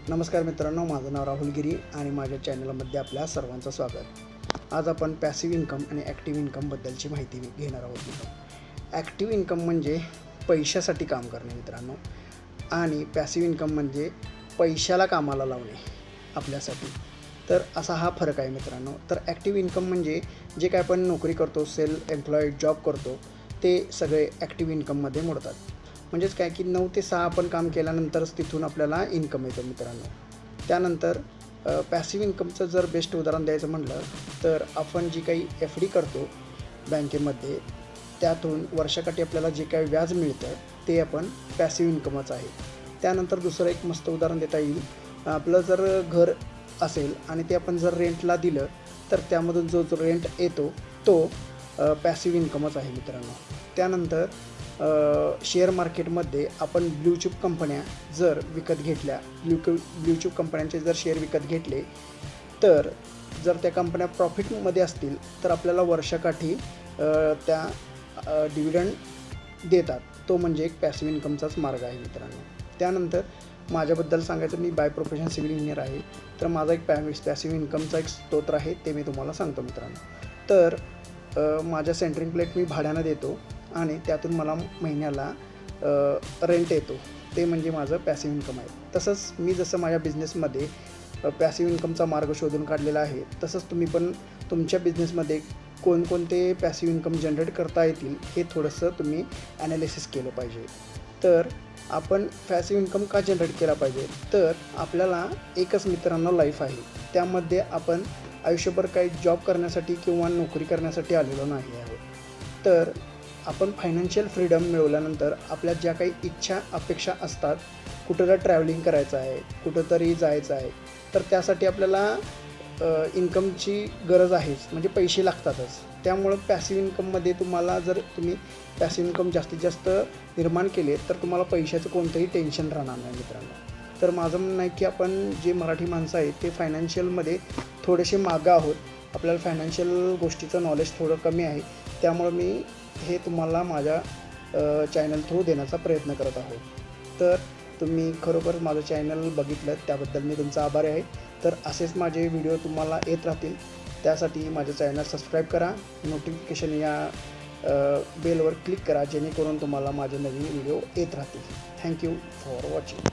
नमस्कार मित्रांनो, माझं नाव राहुल गिरी आणि माझ्या चॅनलमध्ये आपल्या सर्वांचं स्वागत। आज आपण पॅसिव्ह इन्कम आणि ॲक्टिव्ह इन्कमबद्दलची माहिती घेणार आहोत मित्रांनो। ॲक्टिव्ह इन्कम म्हणजे पैशासाठी काम करणे मित्रांनो, आणि पॅसिव्ह इन्कम म्हणजे पैशाला कामाला लावणे आपल्यासाठी। तर असा हा फरक आहे मित्रांनो। तर ॲक्टिव्ह इन्कम म्हणजे जे काय आपण नोकरी करतो, सेल्फ एम्प्लॉईड जॉब करतो, ते सगळे ॲक्टिव्ह इन्कममध्ये मोडतात। म्हणजेच काय की 9 ते 6 आपण काम केल्यानंतरच तिथून आपल्याला इन्कम येतो मित्रांनो। त्यानंतर पॅसिव्ह इन्कमचं जर बेस्ट उदाहरण द्यायचं म्हटलं तर आपण जी काही FD करतो बँकेमध्ये, त्यातून वर्षाकाठी आपल्याला जे काही व्याज मिळतं ते आपण पॅसिव्ह इन्कमच आहे। त्यानंतर दुसरं एक मस्त उदाहरण देता येईल, आपलं जर घर असेल आणि ते आपण जर रेंटला दिलं तर त्यामधून जो रेंट येतो तो पॅसिव्ह इन्कमच आहे मित्रांनो। त्यानंतर शेअर मार्केटमध्ये आपण ब्ल्यूचिप कंपन्या जर विकत घेतल्या, ब्ल्यूचिप कंपन्यांचे जर शेअर विकत घेतले, तर जर त्या कंपन्या प्रॉफिटमध्ये असतील तर आपल्याला वर्षाकाठी त्या डिव्हिडंड देतात। तो म्हणजे एक पॅसिव्ह इन्कमचाच मार्ग आहे मित्रांनो। त्यानंतर माझ्याबद्दल सांगायचं, मी बाय प्रोफेशन सिव्हिल इंजिनियर आहे। तर माझा एक पॅसिव्ह इन्कमचा एक स्रोत आहे, ते मी तुम्हाला सांगतो मित्रांनो। तर माझ्या सेंटरिंग प्लेट मी भाड्यानं देतो आणि त्यातून मला महिन्याला रेंट येतो, ते म्हणजे माझं पॅसिव्ह इन्कम आहे। तसंच मी जसं माझ्या बिझनेसमध्ये पॅसिव्ह इन्कमचा मार्ग शोधून काढलेला आहे, तसंच तुम्ही पण तुमच्या बिझनेसमध्ये कोणकोणते पॅसिव्ह इन्कम जनरेट करता येतील हे थोडंसं तुम्ही ॲनालिसिस केलं पाहिजे। तर आपण पॅसिव्ह इन्कम का जनरेट केला पाहिजे, तर आपल्याला एकच मित्रांनो लाईफ आहे, त्यामध्ये आपण आयुष्यभर काही जॉब करण्यासाठी किंवा नोकरी करण्यासाठी आलेलो नाही आहोत। तर आपण फायनान्शियल फ्रीडम मिळवल्यानंतर आपल्या ज्या काही इच्छा अपेक्षा असतात, कुठं जर ट्रॅव्हलिंग करायचं आहे, कुठंतरी जायचं आहे, तर त्यासाठी आपल्याला इन्कमची गरज आहेच, म्हणजे पैसे लागतातच। त्यामुळं पॅसिव्ह इन्कममध्ये तुम्हाला जर तुम्ही पॅसिव्ह इन्कम जास्तीत जास्त निर्माण केले तर तुम्हाला पैशाचं कोणतंही टेन्शन राहणार नाही मित्रांनो। तर माझं म्हणणं आहे की आपण जे मराठी माणसं आहेत ते फायनान्शियलमध्ये थोडेसे मागं आहोत, आपल्याला फायनान्शियल गोष्टीचं नॉलेज थोडं कमी आहे, त्यामुळं मी हे तुम्हाला माझ्या चॅनल थ्रू देण्याचा प्रयत्न करत आहोत। तर तुम्ही खरोखर माझं चॅनल बघितलं त्याबद्दल मी तुमचा आभारी आहे। तर असेच माझे व्हिडिओ तुम्हाला येत राहतील, त्यासाठी माझं चॅनल सबस्क्राईब करा, नोटिफिकेशन या बेलवर क्लिक करा, जेणेकरून तुम्हाला माझे नवीन व्हिडिओ येत राहतील। Thank you for watching.